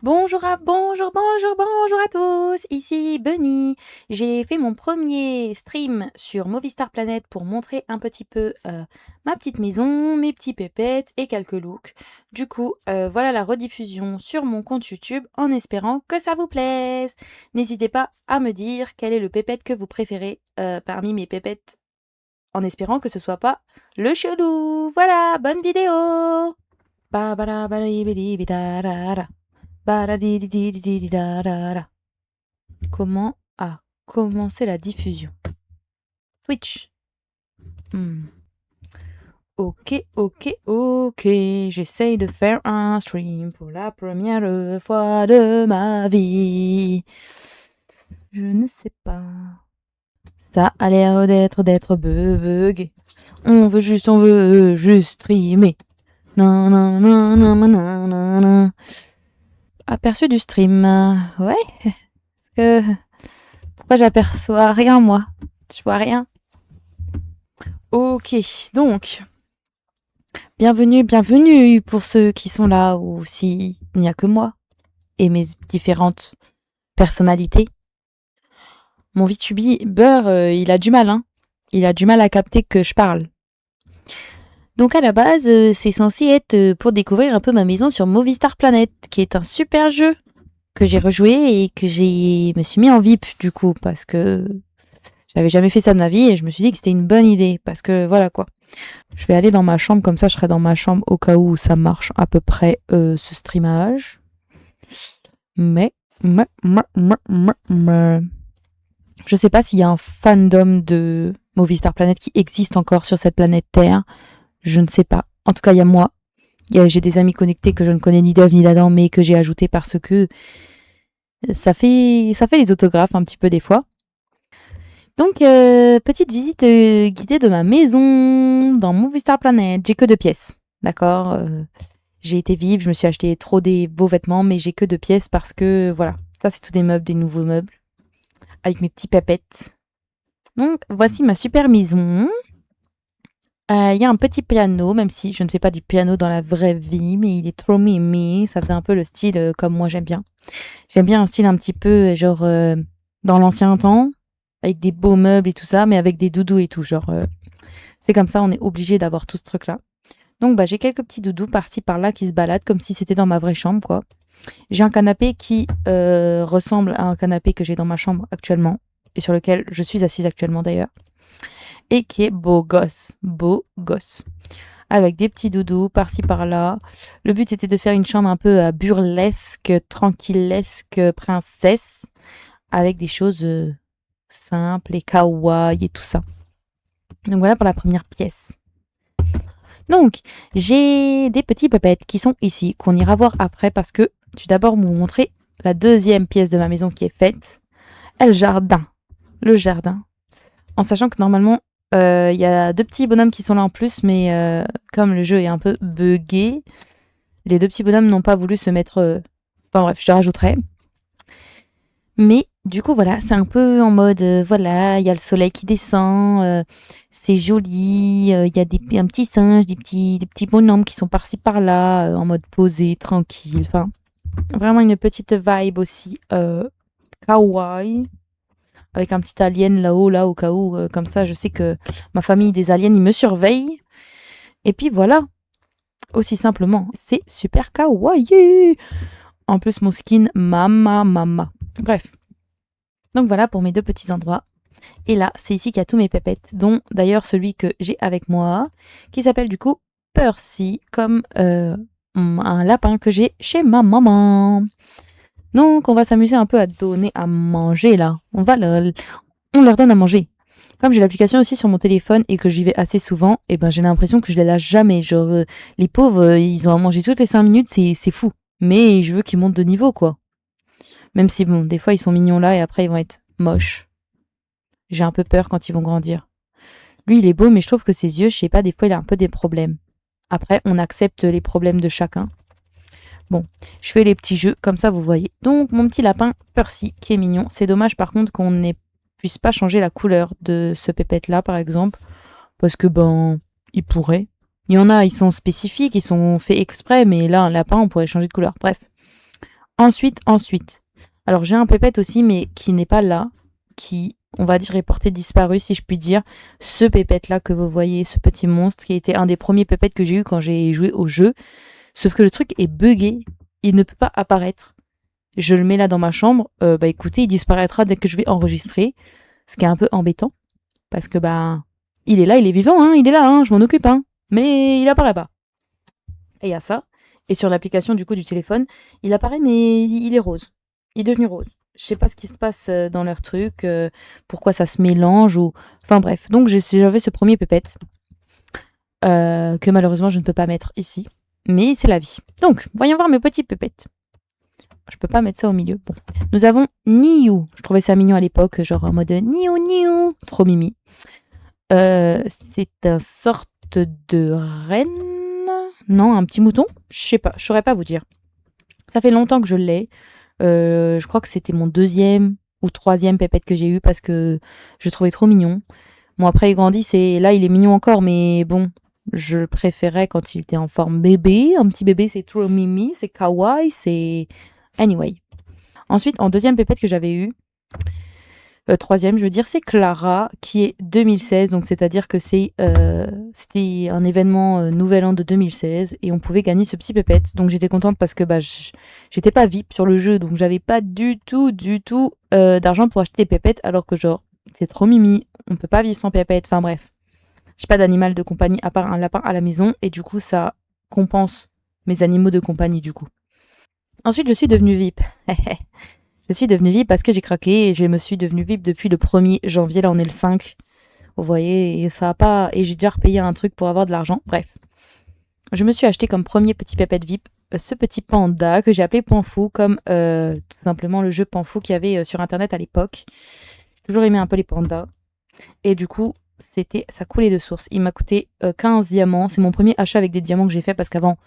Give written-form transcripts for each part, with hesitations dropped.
Bonjour à tous, ici Bunny. J'ai fait mon premier stream sur Movistar Planet pour montrer un petit peu ma petite maison, mes petits pépettes et quelques looks. Du coup, voilà la rediffusion sur mon compte YouTube en espérant que ça vous plaise. N'hésitez pas à me dire quel est le pépette que vous préférez parmi mes pépettes en espérant que ce soit pas le chelou. Voilà, bonne vidéo. Ba ba da ba di bi di bi da da da. Baradididididididara. Comment a commencé la diffusion? Twitch. Ok. J'essaye de faire un stream pour la première fois de ma vie. Je ne sais pas. Ça a l'air d'être bug. On veut juste streamer. Nanana. Aperçu du stream. Ouais. Pourquoi j'aperçois rien, moi? Je vois rien. Ok, donc, bienvenue pour ceux qui sont là, ou s'il n'y a que moi et mes différentes personnalités. Mon VTuber, il a du mal, hein. Il a du mal à capter que je parle. Donc à la base, c'est censé être pour découvrir un peu ma maison sur Movistar Planet, qui est un super jeu que j'ai rejoué et que me suis mis en VIP du coup, parce que j'avais jamais fait ça de ma vie et je me suis dit que c'était une bonne idée, parce que voilà quoi. Je vais aller dans ma chambre, comme ça je serai dans ma chambre au cas où ça marche à peu près ce streamage. Mais je sais pas s'il y a un fandom de Movistar Planet qui existe encore sur cette planète Terre. Je ne sais pas. En tout cas, il y a moi. J'ai des amis connectés que je ne connais ni d'Ève ni d'Adam, mais que j'ai ajoutés parce que ça fait les autographes un petit peu des fois. Donc, petite visite guidée de ma maison dans Movistar Planet. J'ai que 2 pièces, d'accord. J'ai été VIP, je me suis acheté trop des beaux vêtements, mais j'ai que 2 pièces parce que, voilà, ça c'est tout des meubles, des nouveaux meubles, avec mes petits pépettes. Donc, voici ma super maison. Il y a un petit piano, même si je ne fais pas du piano dans la vraie vie, mais il est trop mimi. Ça faisait un peu le style comme moi j'aime bien. J'aime bien un style un petit peu genre dans l'ancien temps, avec des beaux meubles et tout ça, mais avec des doudous et tout. Genre, c'est comme ça, on est obligé d'avoir tout ce truc-là. Donc, j'ai quelques petits doudous par-ci par-là qui se baladent comme si c'était dans ma vraie chambre, quoi. J'ai un canapé qui ressemble à un canapé que j'ai dans ma chambre actuellement et sur lequel je suis assise actuellement d'ailleurs. Et qui est beau gosse, avec des petits doudous par-ci par-là. Le but était de faire une chambre un peu burlesque, tranquillesque, princesse, avec des choses simples et kawaii et tout ça. Donc voilà pour la première pièce. Donc, j'ai des petits pépettes qui sont ici, qu'on ira voir après parce que je vais d'abord vous montrer la deuxième pièce de ma maison qui est faite. Le jardin. En sachant que normalement, il y a 2 petits bonhommes qui sont là en plus, mais comme le jeu est un peu buggé, les 2 petits bonhommes n'ont pas voulu se mettre... Enfin bref, je te rajouterai. Mais du coup, voilà, c'est un peu en mode, voilà, il y a le soleil qui descend, c'est joli, il y a un petit singe, des petits bonhommes qui sont par-ci par-là, en mode posé, tranquille. Enfin, vraiment une petite vibe aussi kawaii. Avec un petit alien là-haut, là, au cas où, comme ça, je sais que ma famille des aliens, ils me surveillent. Et puis voilà, aussi simplement, c'est super kawaii. En plus, mon skin, mama. Bref. Donc voilà pour mes 2 petits endroits. Et là, c'est ici qu'il y a tous mes pépettes, dont d'ailleurs celui que j'ai avec moi, qui s'appelle du coup Percy, comme un lapin que j'ai chez ma maman. Donc, on va s'amuser un peu à donner à manger, là. On leur donne à manger. Comme j'ai l'application aussi sur mon téléphone et que j'y vais assez souvent, et ben j'ai l'impression que je les lâche jamais. Genre, les pauvres, ils ont à manger toutes les 5 minutes, c'est fou. Mais je veux qu'ils montent de niveau, quoi. Même si, bon, des fois, ils sont mignons là et après, ils vont être moches. J'ai un peu peur quand ils vont grandir. Lui, il est beau, mais je trouve que ses yeux, je sais pas, des fois, il a un peu des problèmes. Après, on accepte les problèmes de chacun. Bon, je fais les petits jeux, comme ça vous voyez. Donc, mon petit lapin Percy, qui est mignon. C'est dommage par contre qu'on ne puisse pas changer la couleur de ce pépette-là, par exemple. Parce que, il pourrait. Il y en a, ils sont spécifiques, ils sont faits exprès, mais là, un lapin, on pourrait changer de couleur. Bref. Ensuite. Alors, j'ai un pépette aussi, mais qui n'est pas là, qui, on va dire, est porté disparu, si je puis dire. Ce pépette-là que vous voyez, ce petit monstre, qui était un des premiers pépettes que j'ai eu quand j'ai joué au jeu. Sauf que le truc est buggé, il ne peut pas apparaître. Je le mets là dans ma chambre, écoutez, il disparaîtra dès que je vais enregistrer, ce qui est un peu embêtant, parce que il est là, il est vivant, hein, il est là, hein, je m'en occupe, hein, mais il apparaît pas. Et il y a ça, et sur l'application du coup du téléphone, il apparaît mais il est rose, il est devenu rose. Je sais pas ce qui se passe dans leur truc, pourquoi ça se mélange, ou... Enfin bref, donc j'avais ce premier pépette, que malheureusement je ne peux pas mettre ici, mais c'est la vie. Donc, voyons voir mes petits pépettes. Je peux pas mettre ça au milieu. Bon. Nous avons Niou. Je trouvais ça mignon à l'époque, genre en mode Niou Niou. Trop mimi. C'est une sorte de reine. Non, un petit mouton. Je sais pas, je saurais pas vous dire. Ça fait longtemps que je l'ai. Je crois que c'était mon 2e ou 3e pépette que j'ai eu parce que je le trouvais trop mignon. Bon, après il grandit, là il est mignon encore, mais bon, je préférais quand il était en forme bébé. Un petit bébé, c'est trop mimi, c'est kawaii, c'est... Anyway. Ensuite, en 2e pépette que j'avais eu, 3e, je veux dire, c'est Clara, qui est 2016. Donc, c'est-à-dire que c'était un événement Nouvel An de 2016 et on pouvait gagner ce petit pépette. Donc, j'étais contente parce que j'étais pas VIP sur le jeu, donc j'avais pas du tout d'argent pour acheter des pépettes, alors que genre, c'est trop mimi, on peut pas vivre sans pépette. Enfin bref, j'ai pas d'animal de compagnie à part un lapin à la maison et du coup, ça compense mes animaux de compagnie du coup. Ensuite, je suis devenue VIP. Je suis devenue VIP parce que j'ai craqué et je me suis devenue VIP depuis le 1er janvier. Là, on est le 5. Vous voyez, et ça a pas... Et j'ai déjà repayé un truc pour avoir de l'argent. Bref. Je me suis acheté comme premier petit pépette VIP ce petit panda que j'ai appelé Panfou, comme tout simplement le jeu Panfou qu'il y avait sur Internet à l'époque. J'ai toujours aimé un peu les pandas. Et du coup, ça coulait de source. Il m'a coûté 15 diamants. C'est mon premier achat avec des diamants que j'ai fait parce qu'avant,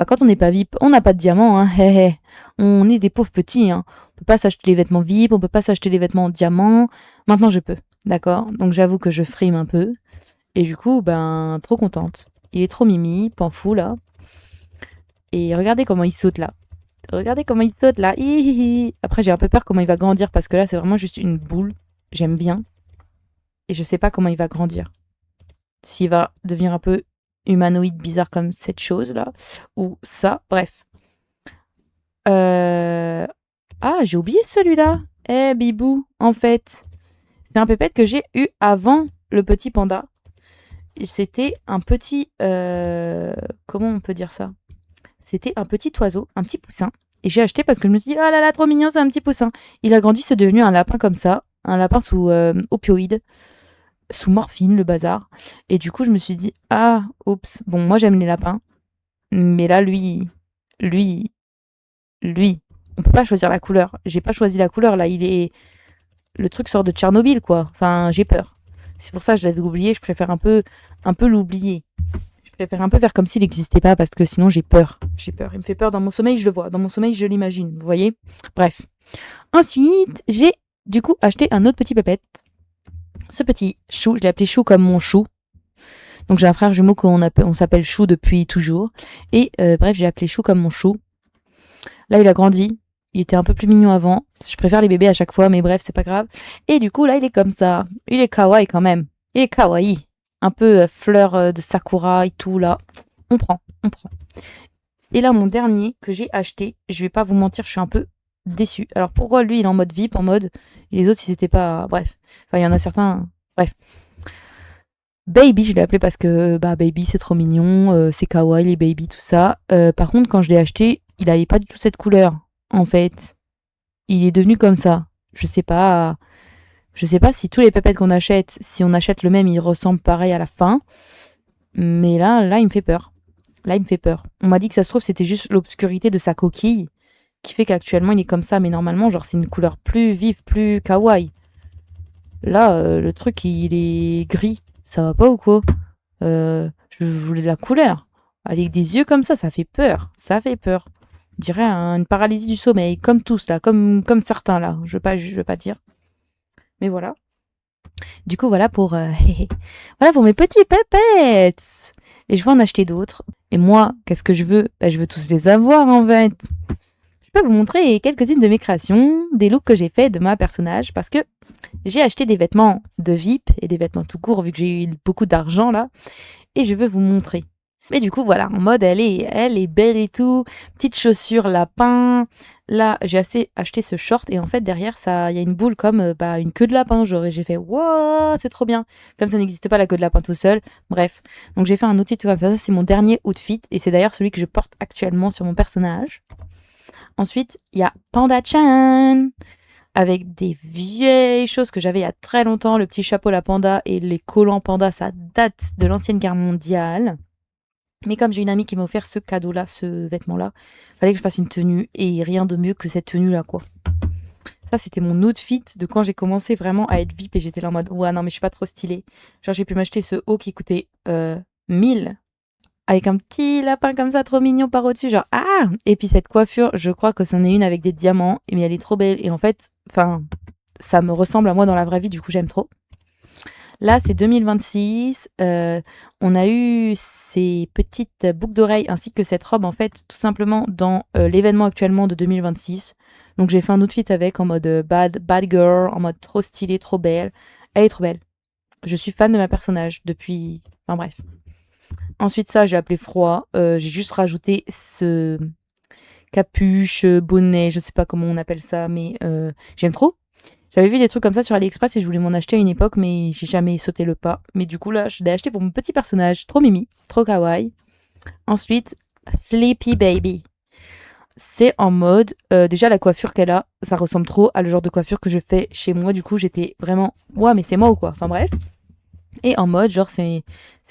quand on n'est pas VIP, on n'a pas de diamants. Hein. On est des pauvres petits. Hein. On peut pas s'acheter les vêtements VIP, on peut pas s'acheter les vêtements en diamant. Maintenant, je peux. D'accord. Donc, j'avoue que je frime un peu. Et du coup, trop contente. Il est trop mimi, Panfou, là. Et regardez comment il saute, là. Regardez comment il saute, là. Hihihi. Après, j'ai un peu peur comment il va grandir parce que là, c'est vraiment juste une boule. J'aime bien. Et je sais pas comment il va grandir. S'il va devenir un peu humanoïde bizarre comme cette chose-là. Ou ça. Bref. Ah, j'ai oublié celui-là. Bibou, en fait. C'est un pépette que j'ai eu avant le petit panda. C'était un petit... comment on peut dire ça? C'était un petit oiseau, un petit poussin. Et j'ai acheté parce que je me suis dit, oh là là, trop mignon, c'est un petit poussin. Il a grandi, c'est devenu un lapin comme ça. Un lapin sous opioïdes. Sous morphine, le bazar. Et du coup, je me suis dit, ah, oups. Bon, moi, j'aime les lapins. Mais là, lui, on peut pas choisir la couleur. J'ai pas choisi la couleur, là. Le truc sort de Tchernobyl, quoi. Enfin, j'ai peur. C'est pour ça que je l'avais oublié. Je préfère un peu l'oublier. Je préfère un peu faire comme s'il n'existait pas parce que sinon, j'ai peur. J'ai peur. Il me fait peur dans mon sommeil, je le vois. Dans mon sommeil, je l'imagine. Vous voyez? Bref. Ensuite, j'ai du coup acheté un autre petit pépette. Ce petit chou, je l'ai appelé Chou comme mon chou. Donc j'ai un frère jumeau on s'appelle Chou depuis toujours. Et bref, j'ai appelé Chou comme mon chou. Là, il a grandi. Il était un peu plus mignon avant. Je préfère les bébés à chaque fois, mais bref, c'est pas grave. Et du coup, là, il est comme ça. Il est kawaii quand même. Il est kawaii. Un peu fleur de sakura et tout, là. On prend. Et là, mon dernier que j'ai acheté, je vais pas vous mentir, je suis un peu déçue. Alors pourquoi lui, il est en mode VIP, et les autres, ils étaient pas... Bref. Enfin, il y en a certains... Bref. Baby, je l'ai appelé parce que Baby, c'est trop mignon, c'est kawaii, les baby, tout ça. Par contre, quand je l'ai acheté, il avait pas du tout cette couleur, en fait. Il est devenu comme ça. Je sais pas si tous les pépettes qu'on achète, si on achète le même, il ressemble pareil à la fin. Mais là, il me fait peur. On m'a dit que ça se trouve, c'était juste l'obscurité de sa coquille qui fait qu'actuellement, il est comme ça. Mais normalement, genre, c'est une couleur plus vive, plus kawaii. Là, le truc, il est gris. Ça va pas ou quoi? Je voulais de la couleur. Avec des yeux comme ça fait peur. Ça fait peur. On dirait une paralysie du sommeil, comme tous là, comme certains là. Je veux pas dire. Mais voilà. Du coup, voilà pour mes petits pépettes. Et je veux en acheter d'autres. Et moi, qu'est-ce que je veux? Je veux tous les avoir en fait. Je peux vous montrer quelques-unes de mes créations, des looks que j'ai fait de ma personnage, parce que j'ai acheté des vêtements de VIP et des vêtements tout court, vu que j'ai eu beaucoup d'argent là, et je veux vous montrer. Mais du coup, voilà, en mode, elle est belle et tout, petite chaussure lapin. Là, j'ai acheté ce short et en fait, derrière, il y a une boule comme une queue de lapin. Genre, et j'ai fait, waouh, c'est trop bien. Comme ça n'existe pas la queue de lapin tout seul. Bref, donc j'ai fait un outfit comme ça. Ça, c'est mon dernier outfit et c'est d'ailleurs celui que je porte actuellement sur mon personnage. Ensuite, il y a Panda-chan avec des vieilles choses que j'avais il y a très longtemps. Le petit chapeau la panda et les collants panda, ça date de l'ancienne guerre mondiale. Mais comme j'ai une amie qui m'a offert ce cadeau-là, ce vêtement-là, fallait que je fasse une tenue et rien de mieux que cette tenue-là, quoi. Ça, c'était mon outfit de quand j'ai commencé vraiment à être VIP et j'étais là en mode, ouais, non, mais je suis pas trop stylée. Genre, j'ai pu m'acheter ce haut qui coûtait 1000 avec un petit lapin comme ça, trop mignon par au-dessus, genre, ah! Et puis cette coiffure, je crois que c'en est une avec des diamants, mais elle est trop belle. Et en fait, enfin, ça me ressemble à moi dans la vraie vie, du coup, j'aime trop. Là, c'est 2026. On a eu ces petites boucles d'oreilles ainsi que cette robe, en fait, tout simplement dans l'événement actuellement de 2026. Donc, j'ai fait un outfit avec en mode bad girl, en mode trop stylée, trop belle. Elle est trop belle. Je suis fan de ma personnage depuis. Enfin, bref. Ensuite, ça, j'ai appelé froid. J'ai juste rajouté ce capuche, bonnet, je sais pas comment on appelle ça, mais j'aime trop. J'avais vu des trucs comme ça sur AliExpress et je voulais m'en acheter à une époque, mais j'ai jamais sauté le pas. Mais du coup, là, je l'ai acheté pour mon petit personnage. Trop mimi, trop kawaii. Ensuite, Sleepy Baby. C'est en mode, déjà la coiffure qu'elle a, ça ressemble trop à le genre de coiffure que je fais chez moi. Du coup, j'étais vraiment, ouais, mais c'est moi ou quoi? Enfin bref. Et en mode, genre, c'est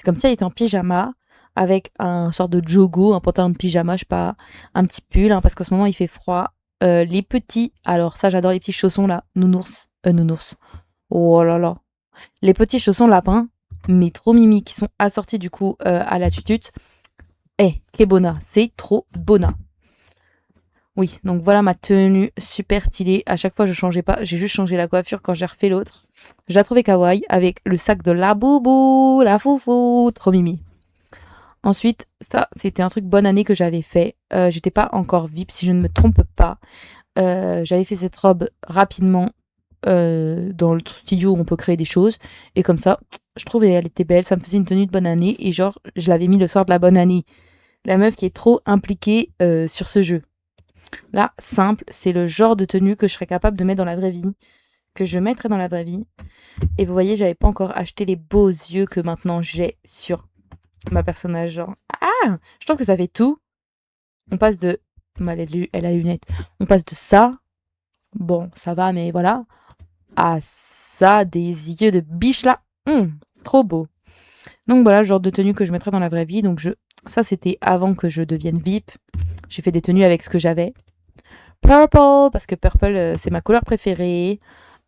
comme si elle était en pyjama, avec un sort de jogo, un pantalon de pyjama, je sais pas, un petit pull, hein, parce qu'en ce moment il fait froid. Les petits, alors ça j'adore les petits chaussons là, nounours. Oh là là. Les petits chaussons lapins, mais trop mimi, qui sont assortis du coup à la tutute. Que bona, c'est trop bona. Oui, donc voilà ma tenue super stylée. À chaque fois, je changeais pas. J'ai juste changé la coiffure quand j'ai refait l'autre. Je la trouvais kawaii avec le sac de la boubou, la foufou, trop mimi. Ensuite, ça, c'était un truc bonne année que j'avais fait. J'étais pas encore VIP, si je ne me trompe pas. J'avais fait cette robe rapidement dans le studio où on peut créer des choses. Et comme ça, je trouvais elle était belle. Ça me faisait une tenue de bonne année. Et genre, je l'avais mis le soir de la bonne année. La meuf qui est trop impliquée sur ce jeu. Là, simple, c'est le genre de tenue que je serais capable de mettre dans la vraie vie, que je mettrais dans la vraie vie. Et vous voyez, j'avais pas encore acheté les beaux yeux que maintenant j'ai sur ma personnage. Genre, ah, je trouve que ça fait tout. On passe de, elle a les lunettes. On passe de ça, bon, ça va, mais voilà, à ça, des yeux de biche là. Trop beau. Donc voilà, le genre de tenue que je mettrais dans la vraie vie. Donc ça, c'était avant que je devienne VIP. J'ai fait des tenues avec ce que j'avais. Purple, parce que purple, c'est ma couleur préférée.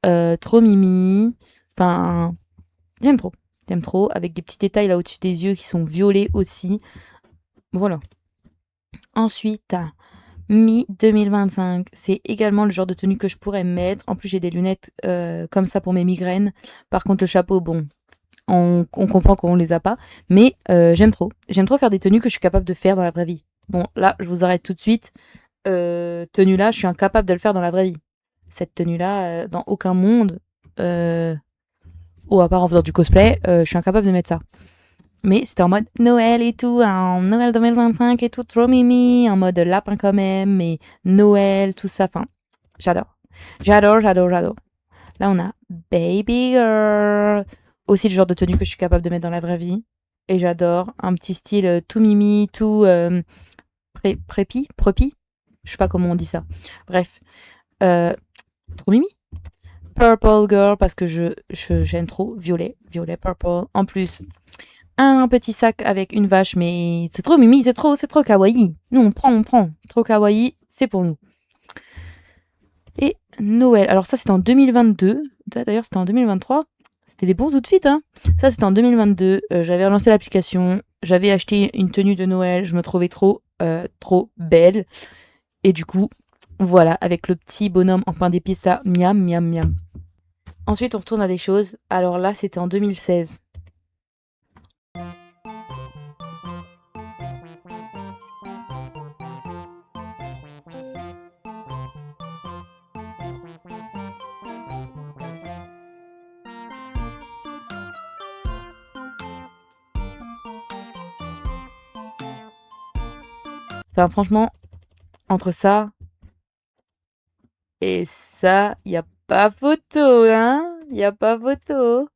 Trop mimi. Enfin, j'aime trop. J'aime trop. Avec des petits détails là au-dessus des yeux qui sont violets aussi. Voilà. Ensuite, mi-2025, c'est également le genre de tenue que je pourrais mettre. En plus, j'ai des lunettes comme ça pour mes migraines. Par contre, le chapeau, bon, on comprend qu'on les a pas. Mais j'aime trop. J'aime trop faire des tenues que je suis capable de faire dans la vraie vie. Bon, là, je vous arrête tout de suite. Tenue-là, je suis incapable de le faire dans la vraie vie. Cette tenue-là, dans aucun monde, ou à part en faisant du cosplay, je suis incapable de mettre ça. Mais c'était en mode Noël et tout, en Noël 2025 et tout, trop mimi, en mode lapin quand même, mais Noël, tout ça, enfin, j'adore. J'adore. Là, on a Baby Girl. Aussi le genre de tenue que je suis capable de mettre dans la vraie vie. Et j'adore. Un petit style tout mimi, tout preppy. Je sais pas comment on dit ça. Bref. Trop mimi. Purple Girl, parce que j'aime trop. Violet, purple. En plus, un petit sac avec une vache, mais c'est trop mimi, c'est trop kawaii. Nous, on prend. Trop kawaii, c'est pour nous. Et Noël. Alors ça, c'était en 2022. D'ailleurs, c'était en 2023. C'était des bons outfits, hein. Ça, c'était en 2022. J'avais relancé l'application. J'avais acheté une tenue de Noël. Je me trouvais trop belle. Et du coup, voilà, avec le petit bonhomme en pain d'épices là. Miam, miam, miam. Ensuite, on retourne à des choses. Alors là, c'était en 2016. « Enfin, franchement, entre ça et ça, y a pas photo, hein? Y a pas photo.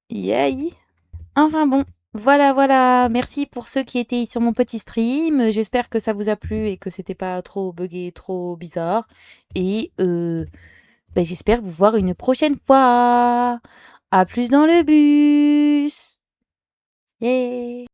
Yay! Enfin bon, voilà, voilà. Merci pour ceux qui étaient sur mon petit stream. J'espère que ça vous a plu et que c'était pas trop buggé, trop bizarre. Et j'espère vous voir une prochaine fois. À plus dans le bus. Yeah.